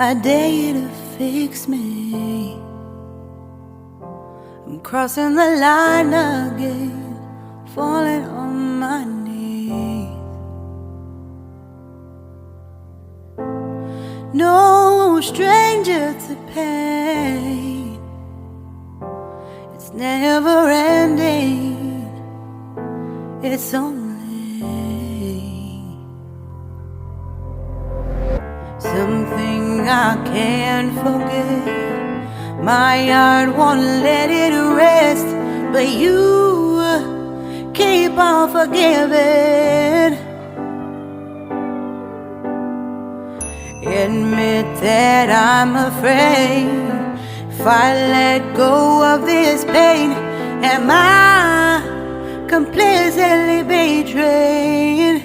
I dare you to fix me. I'm crossing the line again, falling on my knees. No stranger to pain, it's never ending, it's only something I can't forget. My heart won't let it rest, but you keep on forgiving. Admit that I'm afraid. If I let go of this pain, am I completely betrayed?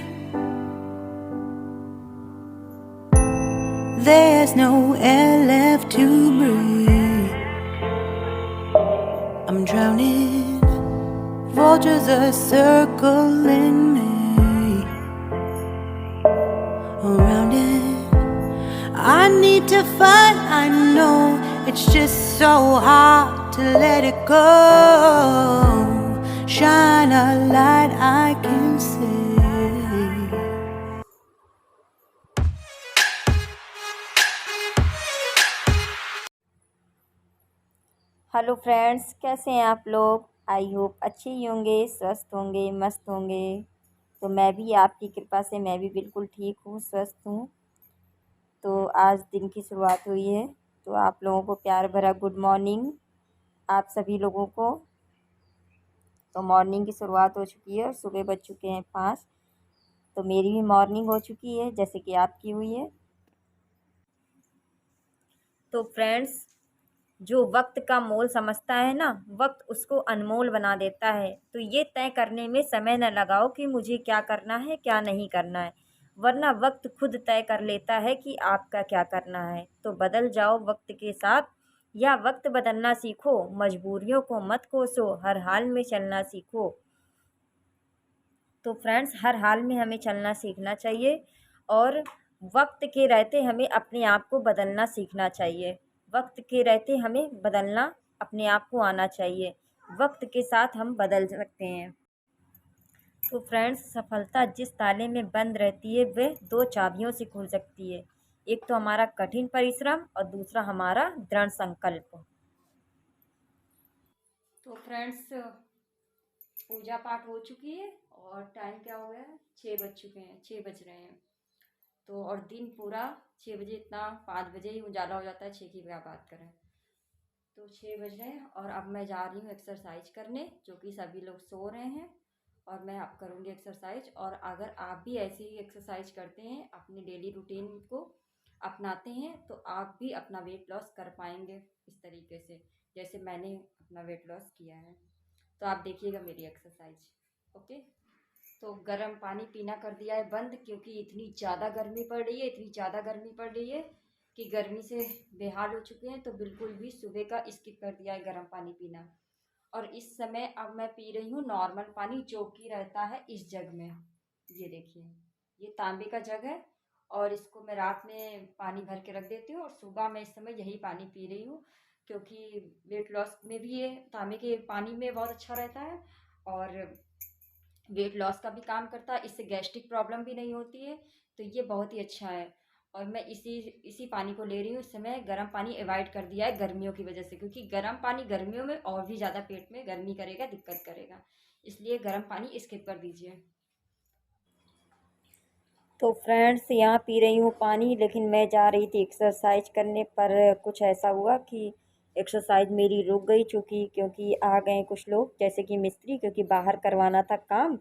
There's no air left to breathe. I'm drowning, vultures are circling me. Around it, I need to fight, I know it's just so hard to let it go. Shine a light I can see. Hello friends, कैसे हैं आप लोग। I hope अच्छे ही होंगे, स्वस्थ होंगे, मस्त होंगे। तो मैं भी आपकी कृपा से मैं भी बिल्कुल ठीक हूँ, स्वस्थ हूँ। तो आज दिन की शुरुआत हुई है, तो आप लोगों को प्यार भरा गुड मॉर्निंग आप सभी लोगों को। तो मॉर्निंग की शुरुआत हो चुकी है और सुबह बज चुके हैं 5। तो मेरी भी मॉर्निंग हो चुकी है जैसे कि आपकी हुई है। तो फ्रेंड्स, जो वक्त का मोल समझता है ना, वक्त उसको अनमोल बना देता है। तो ये तय करने में समय न लगाओ कि मुझे क्या करना है क्या नहीं करना है, वरना वक्त खुद तय कर लेता है कि आपका क्या करना है। तो बदल जाओ वक्त के साथ, या वक्त बदलना सीखो। मजबूरियों को मत कोसो, हर हाल में चलना सीखो। तो फ्रेंड्स, हर हाल में हमें चलना सीखना चाहिए और वक्त के रहते हमें अपने आप को बदलना सीखना चाहिए। वक्त के रहते हमें बदलना अपने आप को आना चाहिए। वक्त के साथ हम बदल सकते हैं। तो फ्रेंड्स, सफलता जिस ताले में बंद रहती है वह 2 चाबियों से खुल सकती है। एक तो हमारा कठिन परिश्रम और दूसरा हमारा दृढ़ संकल्प। तो फ्रेंड्स, पूजा पाठ हो चुकी है और टाइम क्या हो गया है, 6 बज चुके हैं, 6 बज रहे हैं। तो और दिन पूरा 6 बजे, इतना 5 बजे ही उजाला हो जाता है, 6 की क्या बात करें। तो 6 बज रहे हैं और अब मैं जा रही हूँ एक्सरसाइज करने, जो कि सभी लोग सो रहे हैं और मैं अब करूँगी एक्सरसाइज। और अगर आप भी ऐसी ही एक्सरसाइज करते हैं, अपनी डेली रूटीन को अपनाते हैं, तो आप भी अपना वेट लॉस कर पाएंगे इस तरीके से, जैसे मैंने अपना वेट लॉस किया है। तो आप देखिएगा मेरी एक्सरसाइज। ओके। तो गर्म पानी पीना कर दिया है बंद, क्योंकि इतनी ज़्यादा गर्मी पड़ रही है, इतनी ज़्यादा गर्मी पड़ रही है कि गर्मी से बेहाल हो चुके हैं। तो बिल्कुल भी सुबह का स्किप कर दिया है गर्म पानी पीना। और इस समय अब मैं पी रही हूँ नॉर्मल पानी, जो कि रहता है इस जग में। ये देखिए, ये तांबे का जग है और इसको मैं रात में पानी भर के रख देती हूँ और सुबह मैं इस समय यही पानी पी रही हूँ, क्योंकि वेट लॉस में भी ये तांबे के पानी में बहुत अच्छा रहता है और वेट लॉस का भी काम करता है। इससे गैस्ट्रिक प्रॉब्लम भी नहीं होती है, तो ये बहुत ही अच्छा है। और मैं इसी इसी पानी को ले रही हूँ। इस समय गर्म पानी अवॉइड कर दिया है गर्मियों की वजह से, क्योंकि गर्म पानी गर्मियों में और भी ज़्यादा पेट में गर्मी करेगा, दिक्कत करेगा। इसलिए गर्म पानी स्किप कर दीजिए। तो फ्रेंड्स, यहाँ पी रही हूँ पानी, लेकिन मैं जा रही थी एक्सरसाइज करने, पर कुछ ऐसा हुआ कि एक्सरसाइज मेरी रुक गई, क्योंकि आ गए कुछ लोग जैसे कि मिस्त्री, क्योंकि बाहर करवाना था काम।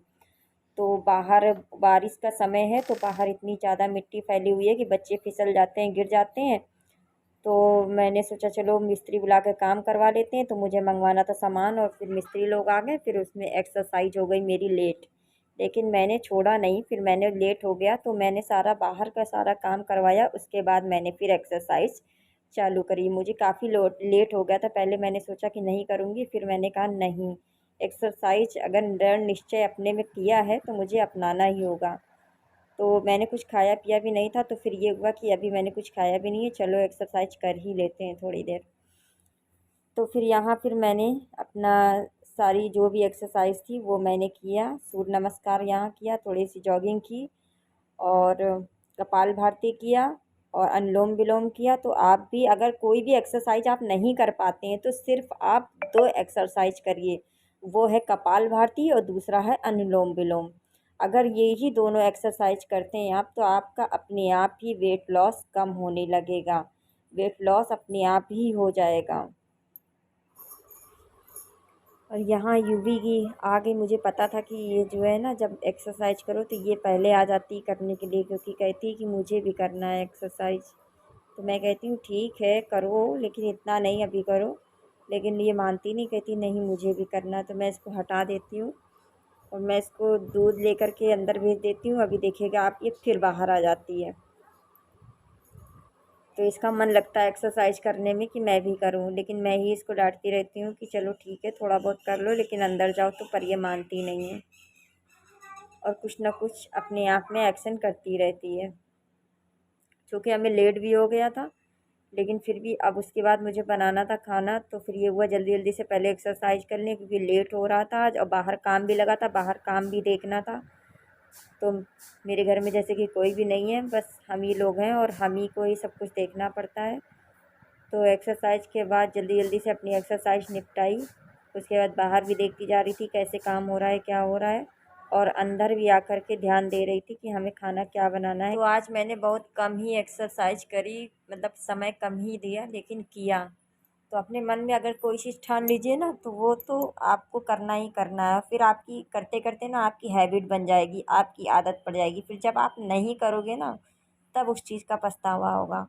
तो बाहर बारिश का समय है, तो बाहर इतनी ज़्यादा मिट्टी फैली हुई है कि बच्चे फिसल जाते हैं, गिर जाते हैं। तो मैंने सोचा चलो मिस्त्री बुला कर काम करवा लेते हैं। तो मुझे मंगवाना था सामान और फिर मिस्त्री लोग आ गए, फिर उसमें एक्सरसाइज हो गई मेरी लेट। लेकिन मैंने छोड़ा नहीं, फिर मैंने लेट हो गया तो मैंने सारा बाहर का सारा काम करवाया, उसके बाद मैंने फिर एक्सरसाइज चालू करी। मुझे काफ़ी लेट हो गया था, पहले मैंने सोचा कि नहीं करूँगी, फिर मैंने कहा नहीं, एक्सरसाइज अगर दृढ़ निश्चय अपने में किया है तो मुझे अपनाना ही होगा। तो मैंने कुछ खाया पिया भी नहीं था, तो फिर ये हुआ कि अभी मैंने कुछ खाया भी नहीं है, चलो एक्सरसाइज कर ही लेते हैं थोड़ी देर। तो फिर मैंने अपना सारी जो भी एक्सरसाइज थी वो मैंने किया। सूर्य नमस्कार यहाँ किया, थोड़ी सी जॉगिंग की, और कपाल भारती किया, और अनुलोम विलोम किया। तो आप भी अगर कोई भी एक्सरसाइज आप नहीं कर पाते हैं तो सिर्फ आप दो एक्सरसाइज करिए, वो है कपाल भारती और दूसरा है अनुलोम विलोम। अगर ये ही दोनों एक्सरसाइज करते हैं आप, तो आपका अपने आप ही वेट लॉस कम होने लगेगा, वेट लॉस अपने आप ही हो जाएगा। और यहाँ यूवी की आ गई, मुझे पता था कि ये जो है ना, जब एक्सरसाइज करो तो ये पहले आ जाती करने के लिए, क्योंकि कहती है कि मुझे भी करना है एक्सरसाइज। तो मैं कहती हूँ ठीक है करो, लेकिन इतना नहीं अभी करो। लेकिन ये मानती नहीं, कहती नहीं मुझे भी करना है। तो मैं इसको हटा देती हूँ और मैं इसको दूध लेकर के अंदर भेज देती हूँ। अभी देखिएगा आप, ये फिर बाहर आ जाती है। तो इसका मन लगता है एक्सरसाइज करने में कि मैं भी करूं, लेकिन मैं ही इसको डांटती रहती हूँ कि चलो ठीक है थोड़ा बहुत कर लो, लेकिन अंदर जाओ तो, पर ये मानती नहीं है और कुछ ना कुछ अपने आप में एक्शन करती रहती है। क्योंकि हमें लेट भी हो गया था, लेकिन फिर भी अब उसके बाद मुझे बनाना था खाना, तो फिर ये हुआ जल्दी जल्दी से पहले एक्सरसाइज कर लें, क्योंकि लेट हो रहा था आज और बाहर काम भी लगा था, बाहर काम भी देखना था। तो मेरे घर में जैसे कि कोई भी नहीं है, बस हम ही लोग हैं और हम ही को ही सब कुछ देखना पड़ता है। तो एक्सरसाइज के बाद जल्दी जल्दी से अपनी एक्सरसाइज निपटाई। उसके बाद बाहर भी देखती जा रही थी कैसे काम हो रहा है, क्या हो रहा है, और अंदर भी आकर के ध्यान दे रही थी कि हमें खाना क्या बनाना है। तो आज मैंने बहुत कम ही एक्सरसाइज करी, मतलब समय कम ही दिया, लेकिन किया। तो अपने मन में अगर कोई चीज़ ठान लीजिए ना, तो वो तो आपको करना ही करना है। फिर आपकी करते करते ना आपकी हैबिट बन जाएगी, आपकी आदत पड़ जाएगी। फिर जब आप नहीं करोगे ना, तब उस चीज़ का पछतावा होगा।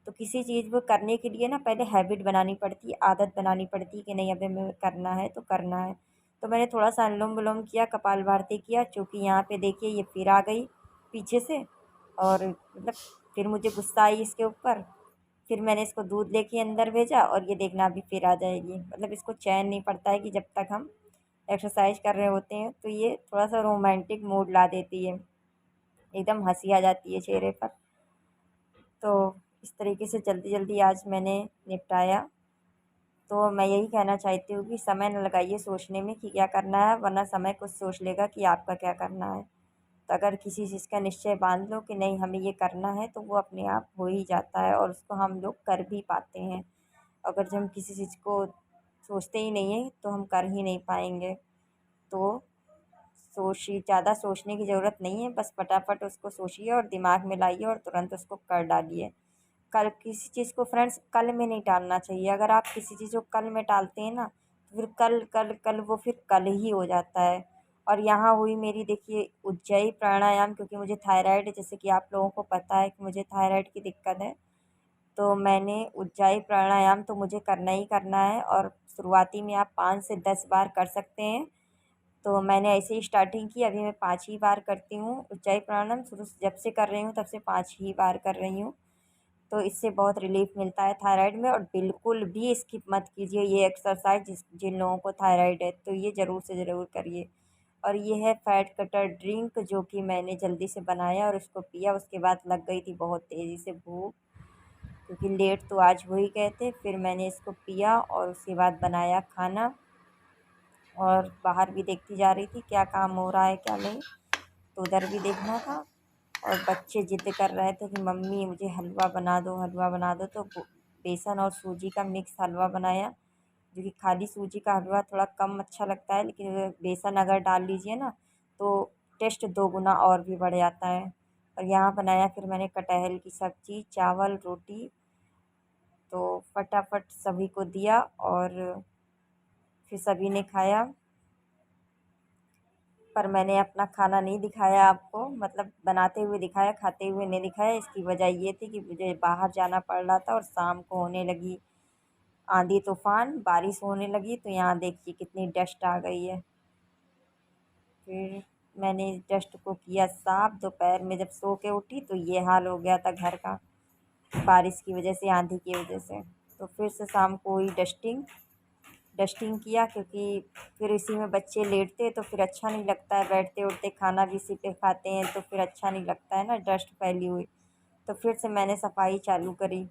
तो किसी चीज़ को करने के लिए ना पहले हैबिट बनानी पड़ती है, आदत बनानी पड़ती है कि नहीं अभी हमें करना है तो करना है। तो मैंने थोड़ा सा अनुलोम विलोम किया, कपाल भारती किया, चूँकि यहाँ पे देखिए ये फिर आ गई पीछे से, और मतलब फिर मुझे गुस्सा आई इसके ऊपर। फिर मैंने इसको दूध लेके अंदर भेजा और ये देखना अभी फिर आ जाएगी। मतलब इसको चैन नहीं पड़ता है कि जब तक हम एक्सरसाइज कर रहे होते हैं, तो ये थोड़ा सा रोमांटिक मूड ला देती है, एकदम हंसी आ जाती है चेहरे पर। तो इस तरीके से जल्दी जल्दी आज मैंने निपटाया। तो मैं यही कहना चाहती हूँ कि समय न लगाइए सोचने में कि क्या करना है, वरना समय कुछ सोच लेगा कि आपका क्या करना है। तो अगर किसी चीज़ का निश्चय बांध लो कि नहीं हमें ये करना है, तो वो अपने आप हो ही जाता है और उसको हम लोग कर भी पाते हैं। अगर जब हम किसी चीज़ को सोचते ही नहीं हैं तो हम कर ही नहीं पाएंगे। तो ज़्यादा सोचने की ज़रूरत नहीं है, बस फटाफट उसको सोचिए और दिमाग में लाइए और तुरंत उसको कर डालिए। कल किसी चीज़ को फ्रेंड्स कल में नहीं टालना चाहिए। अगर आप किसी चीज़ को कल में टालते हैं ना, तो फिर कल कल कल वो फिर कल ही हो जाता है। और यहाँ हुई मेरी देखिए उज्जयी प्राणायाम, क्योंकि मुझे थायराइड है, जैसे कि आप लोगों को पता है कि मुझे थायराइड की दिक्कत है। तो मैंने उज्जयी प्राणायाम तो मुझे करना ही करना है, और शुरुआती में आप 5 से 10 बार कर सकते हैं। तो मैंने ऐसे ही स्टार्टिंग की, अभी मैं 5 ही बार करती हूँ उज्जयी प्राणायाम। शुरू से जब से कर रही हूँ तब से 5 ही बार कर रही हूँ। तो इससे बहुत रिलीफ मिलता है थायराइड में। और बिल्कुल भी स्किप मत कीजिए ये एक्सरसाइज, जिन लोगों को थायराइड है तो ये ज़रूर से ज़रूर करिए। और ये है फैट कटर ड्रिंक, जो कि मैंने जल्दी से बनाया और उसको पिया। उसके बाद लग गई थी बहुत तेज़ी से भूख, क्योंकि लेट तो आज हो ही गए थे। फिर मैंने इसको पिया और उसके बाद बनाया खाना, और बाहर भी देखती जा रही थी क्या काम हो रहा है क्या नहीं, तो उधर भी देखना था। और बच्चे ज़िद कर रहे थे कि मम्मी मुझे हलवा बना दो, हलवा बना दो। तो बेसन और सूजी का मिक्स हलवा बनाया, जो कि खाली सूजी का हलवा थोड़ा कम अच्छा लगता है, लेकिन बेसन अगर डाल लीजिए ना तो टेस्ट 2 गुना और भी बढ़ जाता है। और यहाँ बनाया फिर मैंने कटहल की सब्ज़ी, चावल, रोटी। तो फटाफट सभी को दिया और फिर सभी ने खाया। पर मैंने अपना खाना नहीं दिखाया आपको, मतलब बनाते हुए दिखाया, खाते हुए नहीं दिखाया। इसकी वजह ये थी कि मुझे बाहर जाना पड़ रहा था और शाम को होने लगी आंधी तूफान, बारिश होने लगी। तो यहाँ देखिए कितनी डस्ट आ गई है। फिर मैंने इस डस्ट को किया साफ। दोपहर में जब सो के उठी तो ये हाल हो गया था घर का, बारिश की वजह से, आंधी की वजह से। तो फिर से शाम को हुई डस्टिंग। डस्टिंग किया, क्योंकि फिर इसी में बच्चे लेटते तो फिर अच्छा नहीं लगता है, बैठते उठते खाना भी इसी पे खाते हैं तो फिर अच्छा नहीं लगता है ना, डस्ट फैली हुई। तो फिर से मैंने सफाई चालू करी।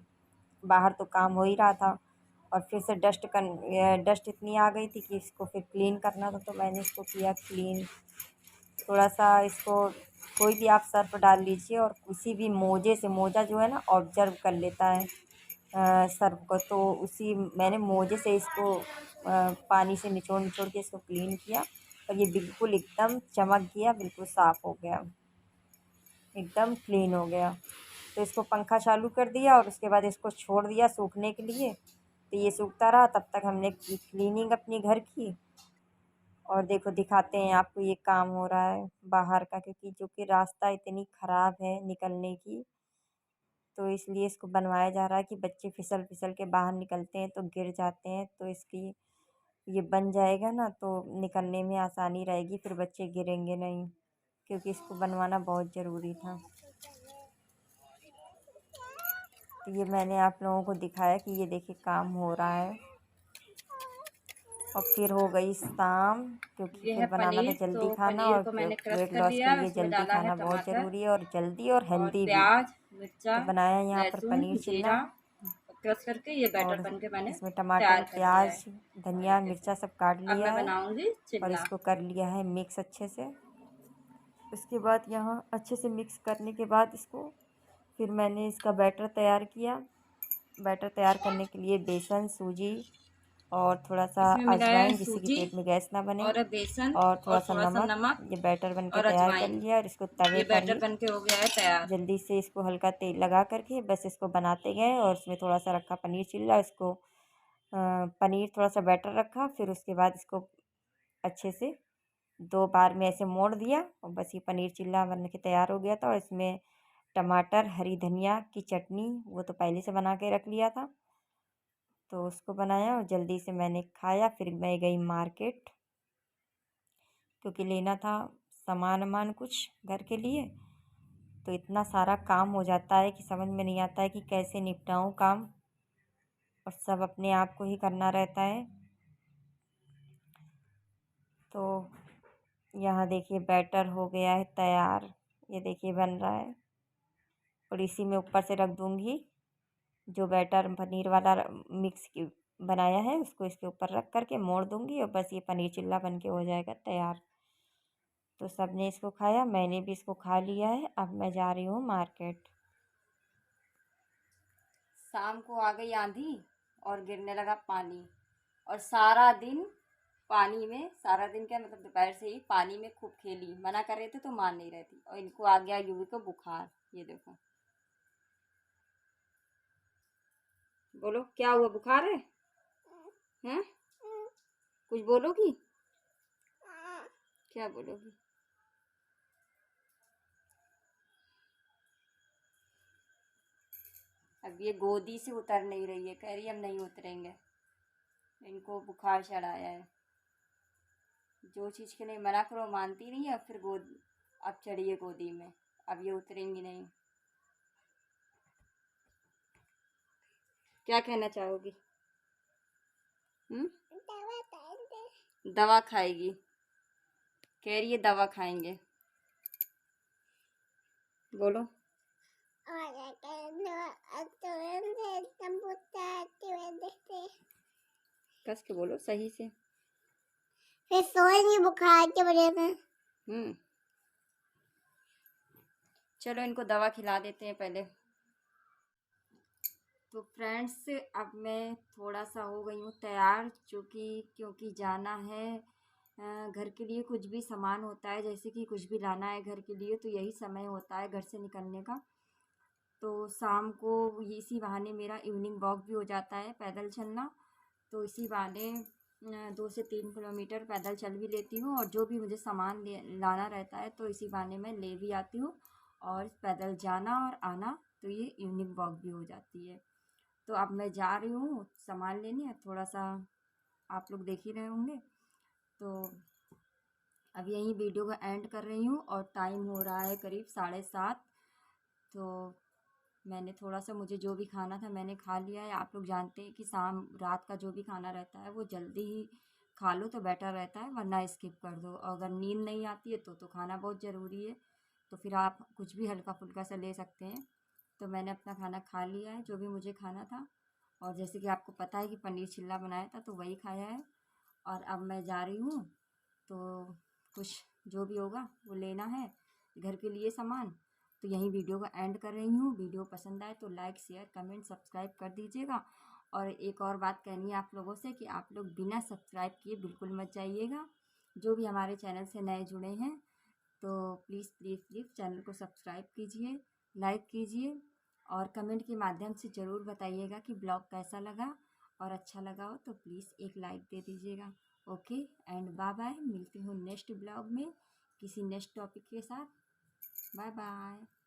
बाहर तो काम हो ही रहा था और फिर से डस्ट इतनी आ गई थी कि इसको फिर क्लीन करना था, तो मैंने इसको किया क्लीन। थोड़ा सा इसको कोई भी आप सर्फ डाल लीजिए और किसी भी मोजे से, मोजा जो है ना ऑब्जर्व कर लेता है सर्फ को, तो उसी मैंने मोजे से इसको पानी से निचोड़ निचोड़ के इसको क्लीन किया और ये बिल्कुल एकदम चमक गया, बिल्कुल साफ़ हो गया, एकदम क्लीन हो गया। तो इसको पंखा चालू कर दिया और उसके बाद इसको छोड़ दिया सूखने के लिए। तो ये सूखता रहा, तब तक हमने क्लीनिंग अपनी घर की। और देखो दिखाते हैं आपको, ये काम हो रहा है बाहर का, क्योंकि जो कि रास्ता इतनी ख़राब है निकलने की, तो इसलिए इसको बनवाया जा रहा है कि बच्चे फिसल फिसल के बाहर निकलते हैं तो गिर जाते हैं, तो इसकी ये बन जाएगा ना तो निकलने में आसानी रहेगी, फिर बच्चे गिरेंगे नहीं, क्योंकि इसको बनवाना बहुत ज़रूरी था। तो ये मैंने आप लोगों को दिखाया कि ये देखिए काम हो रहा है। और फिर हो गई शाम, क्योंकि ये फिर है बनाना था पनीर। जल्दी तो खाना, पनीर और को मैंने क्रश वेट कर लॉस के लिया, लिए उसमें जल्दी डाला है खाना बहुत टमाटर ज़रूरी है, और जल्दी और और हेल्दी भी। प्याज, मिर्चा, तो बनाया यहाँ पर लहसुन, पनीर चिल्ला, जीरा, क्रश करके ये बैटर और बन के मैंने इसमें टमाटर तैयार कर लिया है। प्याज धनिया मिर्चा सब काट अब लिया मैं है बनाऊंगी और चिल्ला। इसको कर लिया है मिक्स अच्छे से। उसके बाद यहाँ अच्छे से मिक्स करने के बाद इसको फिर मैंने इसका बैटर तैयार किया। बैटर तैयार करने के लिए बेसन, सूजी और थोड़ा सा इसमें मिला है अजवाइन, जिससे कि सूजी पेट में गैस ना बने, और बेसन और थोड़ा और सा थोड़ा सा नमक। नमक ये बैटर बन के और तैयार कर अजवाइन। लिया और इसको तवे ये पर बैटर ही बन के हो गया है तैयार। जल्दी से इसको हल्का तेल लगा करके बस इसको बनाते गए, और उसमें थोड़ा सा रखा पनीर चिल्ला, इसको पनीर थोड़ा सा बैटर रखा, फिर उसके बाद इसको अच्छे से 2 बार में ऐसे मोड़ दिया और बस ये पनीर चिल्ला बन के तैयार हो गया था। और इसमें टमाटर, हरी धनिया की चटनी वो तो पहले से बना के रख लिया था, तो उसको बनाया और जल्दी से मैंने खाया। फिर मैं गई मार्केट, क्योंकि लेना था सामान वामान कुछ घर के लिए। तो इतना सारा काम हो जाता है कि समझ में नहीं आता है कि कैसे निपटाऊं काम, और सब अपने आप को ही करना रहता है। तो यहाँ देखिए बैटर हो गया है तैयार, ये देखिए बन रहा है। और इसी में ऊपर से रख दूँगी जो बैटर पनीर वाला मिक्स की बनाया है, उसको इसके ऊपर रख कर के मोड़ दूँगी और बस ये पनीर चिल्ला बन के हो जाएगा तैयार। तो सबने इसको खाया, मैंने भी इसको खा लिया है। अब मैं जा रही हूँ मार्केट। शाम को आ गई आंधी और गिरने लगा पानी, और सारा दिन पानी में, सारा दिन क्या मतलब दोपहर से ही पानी में खूब खेली। मना कर रहे थे तो मान नहीं रही थी, और इनको आ गया यूवी को बुखार। ये देखो, बोलो क्या हुआ, बुखार है? हैं? कुछ बोलोगी? क्या बोलोगी? अब ये गोदी से उतर नहीं रही है, कह रही हम नहीं उतरेंगे, इनको बुखार चढ़ाया है। जो चीज़ के लिए मना करो मानती नहीं है, अब फिर गोद, अब चढ़िए गोदी में, अब ये उतरेंगी नहीं। क्या कहना चाहोगी? हम्म? दवा खाएगी, कह रही है दवा खाएंगे। बोलो। कस के बोलो सही से। फिर सोएंगी बुखार के वजह से। चलो इनको दवा खिला देते हैं पहले। तो फ्रेंड्स, अब मैं थोड़ा सा हो गई हूँ तैयार, क्योंकि जाना है घर के लिए। कुछ भी सामान होता है, जैसे कि कुछ भी लाना है घर के लिए, तो यही समय होता है घर से निकलने का। तो शाम को इसी बहाने मेरा इवनिंग वॉक भी हो जाता है, पैदल चलना। तो इसी बहाने 2 से 3 किलोमीटर पैदल चल भी लेती हूँ, और जो भी मुझे सामान लाना रहता है तो इसी बहाने मैं ले भी आती हूँ। और पैदल जाना और आना, तो ये इवनिंग वॉक भी हो जाती है। तो अब मैं जा रही हूँ सामान लेने, थोड़ा सा आप लोग देख ही रहे होंगे। तो अब यहीं वीडियो का एंड कर रही हूँ, और टाइम हो रहा है करीब 7:30। तो मैंने थोड़ा सा, मुझे जो भी खाना था मैंने खा लिया है। आप लोग जानते हैं कि शाम रात का जो भी खाना रहता है वो जल्दी ही खा लो तो बेटर रहता है, वरना स्किप कर दो। और अगर नींद नहीं आती है तो खाना बहुत ज़रूरी है, तो फिर आप कुछ भी हल्का फुल्का सा ले सकते हैं। तो मैंने अपना खाना खा लिया है जो भी मुझे खाना था। और जैसे कि आपको पता है कि पनीर चिल्ला बनाया था तो वही खाया है। और अब मैं जा रही हूँ, तो कुछ जो भी होगा वो लेना है घर के लिए सामान। तो यहीं वीडियो का एंड कर रही हूँ। वीडियो पसंद आए तो लाइक शेयर कमेंट सब्सक्राइब कर दीजिएगा। और एक और बात कहनी है आप लोगों से कि आप लोग बिना सब्सक्राइब किए बिल्कुल मत जाइएगा। जो भी हमारे चैनल से नए जुड़े हैं तो प्लीज़ प्लीज़ प्लीज़ चैनल को सब्सक्राइब कीजिए, लाइक कीजिए और कमेंट के माध्यम से ज़रूर बताइएगा कि ब्लॉग कैसा लगा। और अच्छा लगा हो तो प्लीज़ एक लाइक दे दीजिएगा। Okay and bye bye. मिलती हूँ नेक्स्ट ब्लॉग में किसी नेक्स्ट टॉपिक के साथ। Bye bye.